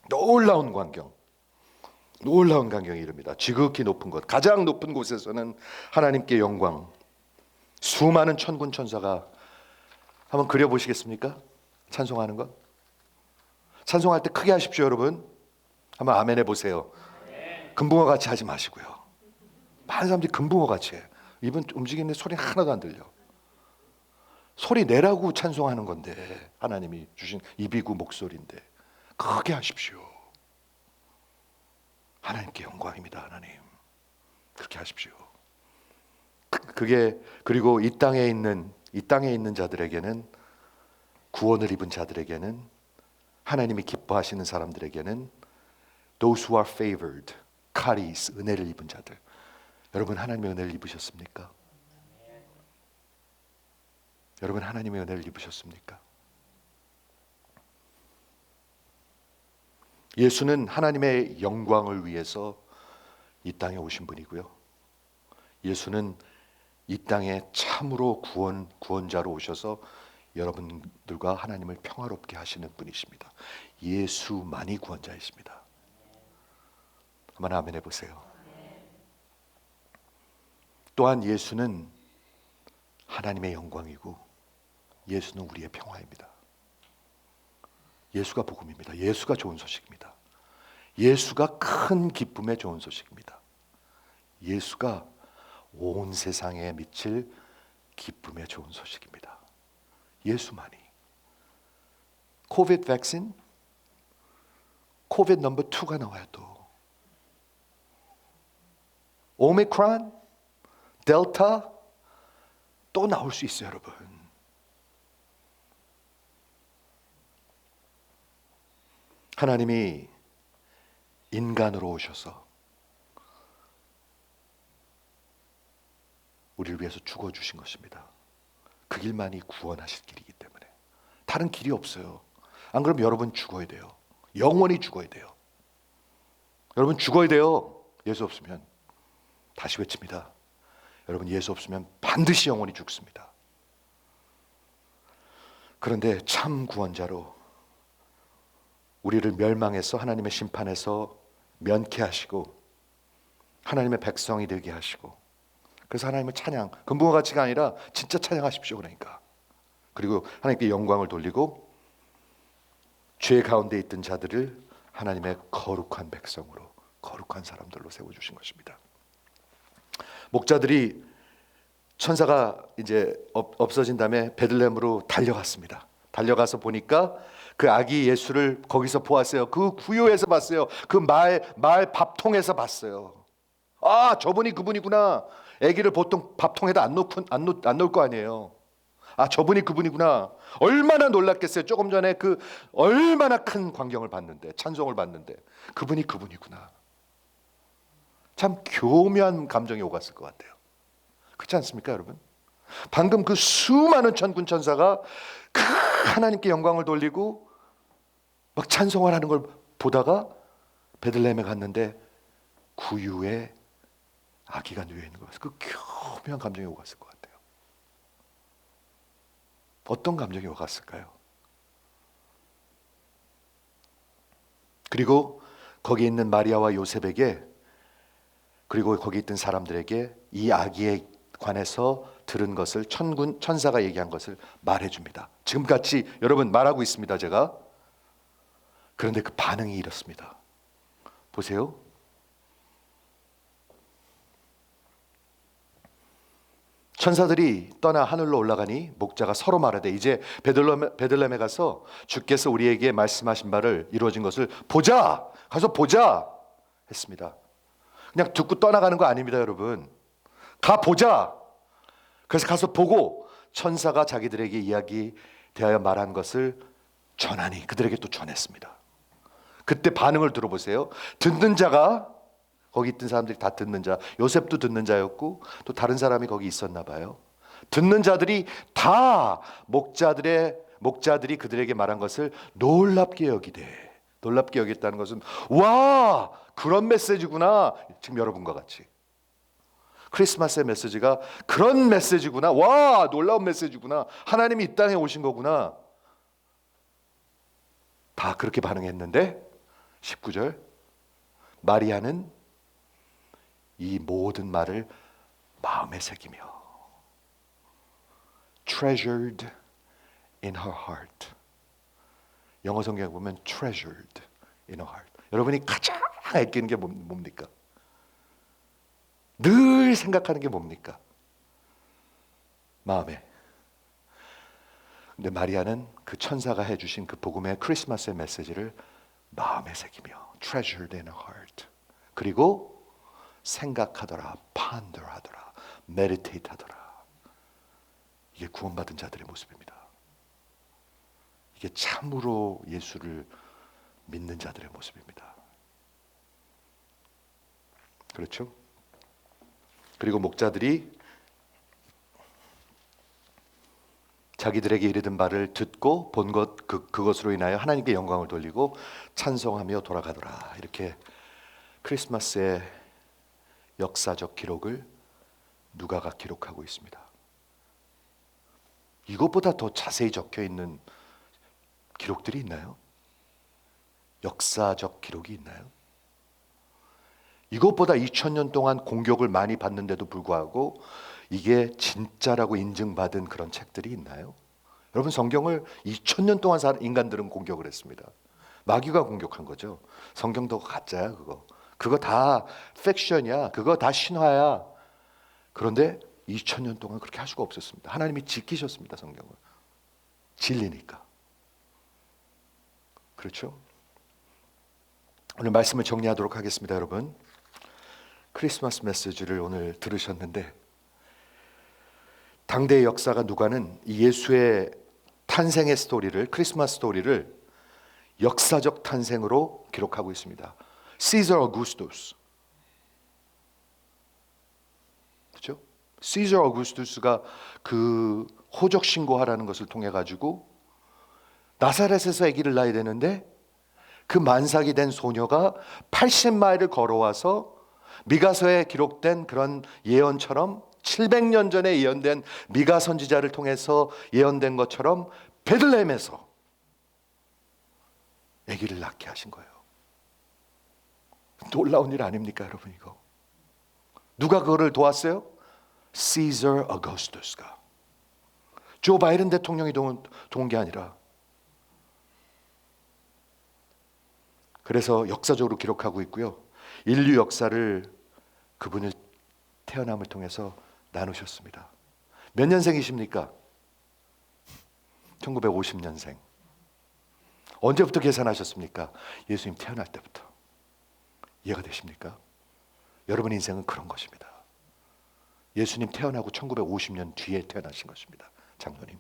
놀라운 광경, 놀라운 광경이 이릅니다. 지극히 높은 곳, 가장 높은 곳에서는 하나님께 영광. 수많은 천군 천사가, 한번 그려보시겠습니까? 찬송하는 거. 찬송할 때 크게 하십시오, 여러분. 한번 아멘 해보세요. 금붕어 같이 하지 마시고요. 많은 사람들이 금붕어 같이 해요. 입은 움직이는데 소리 하나도 안 들려. 소리 내라고 찬송하는 건데, 하나님이 주신 입이고 목소리인데 크게 하십시오. 하나님께 영광입니다, 하나님. 그렇게 하십시오. 그게, 그리고 이 땅에 있는 자들에게는, 구원을 입은 자들에게는, 하나님이 기뻐하시는 사람들에게는 those who are favored, 카리스, 은혜를 입은 자들. 여러분 하나님의 은혜를 입으셨습니까? 여러분 하나님의 은혜를 입으셨습니까? 예수는 하나님의 영광을 위해서 이 땅에 오신 분이고요. 예수는 이 땅에 참으로 구원자로 오셔서 여러분들과 하나님을 평화롭게 하시는 분이십니다. 예수만이 구원자이십니다. 한번 아멘 해보세요. 또한 예수는 하나님의 영광이고 예수는 우리의 평화입니다. 예수가 복음입니다. 예수가 좋은 소식입니다. 예수가 큰 기쁨의 좋은 소식입니다. 예수가 온 세상에 미칠 기쁨의 좋은 소식입니다. 예수만이. 코비드 백신, 코비드 넘버 2가 나와요. 또 오미크론, 델타 또 나올 수 있어요, 여러분. 하나님이 인간으로 오셔서 우리를 위해서 죽어주신 것입니다. 그 길만이 구원하실 길이기 때문에 다른 길이 없어요. 안 그러면 여러분 죽어야 돼요. 영원히 죽어야 돼요. 여러분 죽어야 돼요. 예수 없으면. 다시 외칩니다. 여러분 예수 없으면 반드시 영원히 죽습니다. 그런데 참 구원자로 우리를 멸망해서 하나님의 심판에서 면케하시고 하나님의 백성이 되게 하시고, 그래서 하나님의 찬양, 금붕어 가치가 아니라 진짜 찬양하십시오. 그러니까 그리고 하나님께 영광을 돌리고 죄 가운데 있던 자들을 하나님의 거룩한 백성으로, 거룩한 사람들로 세워주신 것입니다. 목자들이 천사가 이제 없어진 다음에 베들레헴으로 달려갔습니다. 달려가서 보니까 그 아기 예수를 거기서 보았어요. 그 구유에서 봤어요. 그 마을 밥통에서 봤어요. 아, 저분이 그분이구나. 아기를 보통 밥통에다 안 놓을 거 아니에요. 아, 저분이 그분이구나. 얼마나 놀랐겠어요. 조금 전에 그 얼마나 큰 광경을 봤는데, 찬송을 봤는데 그분이 그분이구나. 참 교묘한 감정이 오갔을 것 같아요. 그렇지 않습니까, 여러분? 방금 그 수많은 천군 천사가 그 하나님께 영광을 돌리고 막 찬송을 하는 걸 보다가 베들레헴에 갔는데 구유에 아기가 누워 있는 거였어요. 그 교묘한 감정이 오갔을 것 같아요. 어떤 감정이 오갔을까요? 그리고 거기 있는 마리아와 요셉에게, 그리고 거기 있던 사람들에게 이 아기에 관해서 들은 것을 천사가 얘기한 것을 말해줍니다. 지금같이 여러분 말하고 있습니다, 제가. 그런데 그 반응이 이렇습니다. 보세요. 천사들이 떠나 하늘로 올라가니 목자가 서로 말하되 이제 베들레헴에 가서 주께서 우리에게 말씀하신 바를 이루어진 것을 보자. 가서 보자 했습니다. 그냥 듣고 떠나가는 거 아닙니다, 여러분. 가 보자. 그래서 가서 보고 천사가 자기들에게 이야기 대하여 말한 것을 전하니 그들에게 또 전했습니다. 그때 반응을 들어보세요. 듣는 자가, 거기 있던 사람들이 다 듣는 자, 요셉도 듣는 자였고 또 다른 사람이 거기 있었나 봐요. 듣는 자들이 다 목자들이 그들에게 말한 것을 놀랍게 여기되, 놀랍게 여겼다는 것은 와, 그런 메시지구나. 지금 여러분과 같이 크리스마스의 메시지가 그런 메시지구나. 와, 놀라운 메시지구나. 하나님이 이 땅에 오신 거구나. 다 그렇게 반응했는데 19절, 마리아는 이 모든 말을 마음에 새기며 treasured in her heart. 영어 성경에 보면 treasured in her heart. 여러분이 가장 아끼는 게 뭡니까? 늘 생각하는 게 뭡니까? 마음에. 근데 마리아는 그 천사가 해주신 그 복음의 크리스마스의 메시지를 마음에 새기며 treasured in her heart. 그리고 생각하더라, ponder하더라, meditate 하더라. 이게 구원받은 자들의 모습입니다. 이게 참으로 예수를 믿는 자들의 모습입니다. 그렇죠? 그리고 목자들이 자기들에게 이르던 말을 듣고 본 것, 그것으로 인하여 하나님께 영광을 돌리고 찬송하며 돌아가더라. 이렇게 크리스마스의 역사적 기록을 누가가 기록하고 있습니다. 이것보다 더 자세히 적혀 있는 기록들이 있나요? 역사적 기록이 있나요? 이것보다 2000년 동안 공격을 많이 받는데도 불구하고 이게 진짜라고 인증받은 그런 책들이 있나요? 여러분, 성경을 2000년 동안 인간들은 공격을 했습니다. 마귀가 공격한 거죠. 성경도 가짜야, 그거 다 팩션이야, 그거 다 신화야. 그런데 2000년 동안 그렇게 할 수가 없었습니다. 하나님이 지키셨습니다, 성경을. 진리니까. 그렇죠? 오늘 말씀을 정리하도록 하겠습니다, 여러분. 크리스마스 메시지를 오늘 들으셨는데, 당대의 역사가 누가는 이 예수의 탄생의 스토리를, 크리스마스 스토리를 역사적 탄생으로 기록하고 있습니다. 시저 어구스투스, 그렇죠? 시저 어구스투스가 그 호적 신고하라는 것을 통해 가지고 나사렛에서 아기를 낳아야 되는데 그 만삭이 된 소녀가 80마일을 걸어와서 미가서에 기록된 그런 예언처럼 700년 전에 예언된 미가 선지자를 통해서 예언된 것처럼 베들레헴에서 아기를 낳게 하신 거예요. 놀라운 일 아닙니까, 여러분? 이거 누가 그거를 도왔어요? 시저 어거스투스가. 조 바이든 대통령이 도운 게 아니라. 그래서 역사적으로 기록하고 있고요. 인류 역사를 그분의 태어남을 통해서 나누셨습니다. 몇 년생이십니까? 1950년생. 언제부터 계산하셨습니까? 예수님 태어날 때부터. 이해가 되십니까? 여러분 인생은 그런 것입니다. 예수님 태어나고 1950년 뒤에 태어나신 것입니다. 장로님.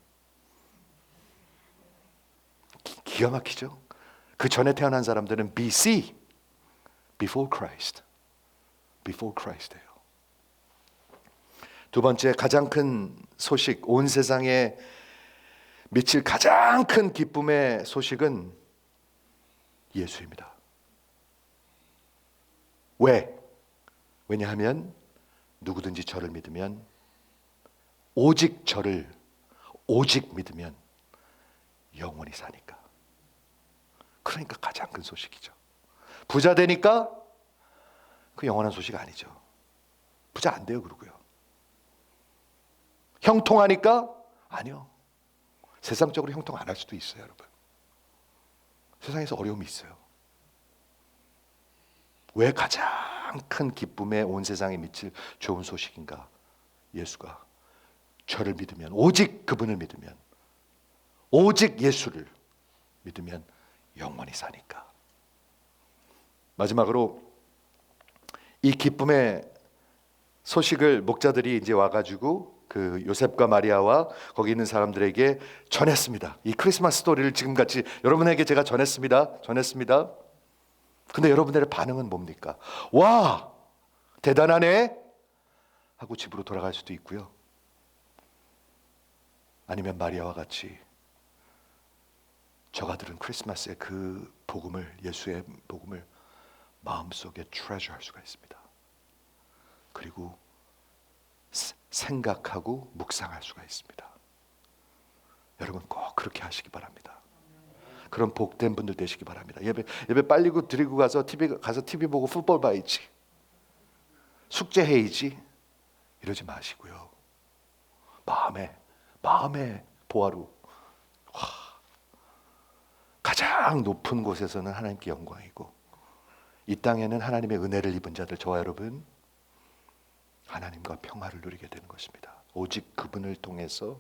기가 막히죠? 그 전에 태어난 사람들은 BC, Before Christ, Before Christ예요. 두 번째, 가장 큰 소식, 온 세상에 미칠 가장 큰 기쁨의 소식은 예수입니다. 왜? 왜냐하면 누구든지 저를 믿으면, 오직 저를 오직 믿으면 영원히 사니까. 그러니까 가장 큰 소식이죠. 부자 되니까 그 영원한 소식 아니죠. 부자 안 돼요, 그러고요. 형통하니까 아니요. 세상적으로 형통 안 할 수도 있어요, 여러분. 세상에서 어려움이 있어요. 왜 가장 큰 기쁨에 온 세상에 미칠 좋은 소식인가? 예수가 저를 믿으면, 오직 그분을 믿으면, 오직 예수를 믿으면 영원히 사니까. 마지막으로 이 기쁨의 소식을 목자들이 이제 와가지고 그 요셉과 마리아와 거기 있는 사람들에게 전했습니다. 이 크리스마스 스토리를 지금같이 여러분에게 제가 전했습니다. 근데 여러분들의 반응은 뭡니까? 와, 대단하네 하고 집으로 돌아갈 수도 있고요. 아니면 마리아와 같이 저가들은 크리스마스의 그 복음을, 예수의 복음을 마음속에 트레저할 수가 있습니다. 그리고 생각하고 묵상할 수가 있습니다. 여러분 꼭 그렇게 하시기 바랍니다. 그런 복된 분들 되시기 바랍니다. 예배 빨리 드리고 가서 TV 보고 풋볼 봐야지, 숙제해야지 이러지 마시고요. 마음의 보화로 가장 높은 곳에서는 하나님께 영광이고, 이 땅에는 하나님의 은혜를 입은 자들, 저와 여러분 하나님과 평화를 누리게 되는 것입니다. 오직 그분을 통해서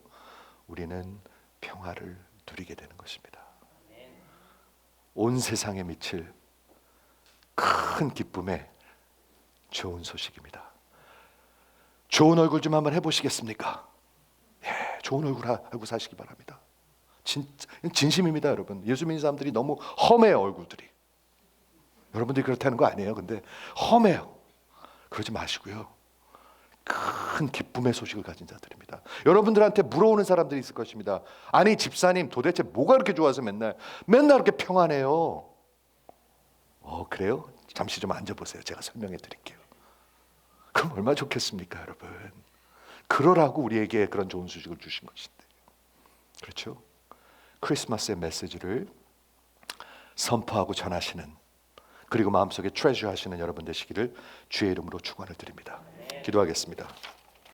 우리는 평화를 누리게 되는 것입니다. 온 세상에 미칠 큰 기쁨의 좋은 소식입니다. 좋은 얼굴 좀 한번 해보시겠습니까? 예, 좋은 얼굴 하고 사시기 바랍니다. 진심입니다, 여러분. 예수 믿는 사람들이 너무 험해요, 얼굴들이. 여러분들이 그렇다는 거 아니에요. 근데 험해요. 그러지 마시고요. 큰 기쁨의 소식을 가진 자들입니다. 여러분들한테 물어오는 사람들이 있을 것입니다. 아니 집사님, 도대체 뭐가 그렇게 좋아서 맨날 그렇게 평안해요? 그래요? 잠시 좀 앉아보세요. 제가 설명해 드릴게요. 그럼 얼마나 좋겠습니까, 여러분? 그러라고 우리에게 그런 좋은 소식을 주신 것인데, 그렇죠? 크리스마스의 메시지를 선포하고 전하시는, 그리고 마음속에 트레저 하시는 여러분 되시기를 주의 이름으로 축원을 드립니다. 기도하겠습니다.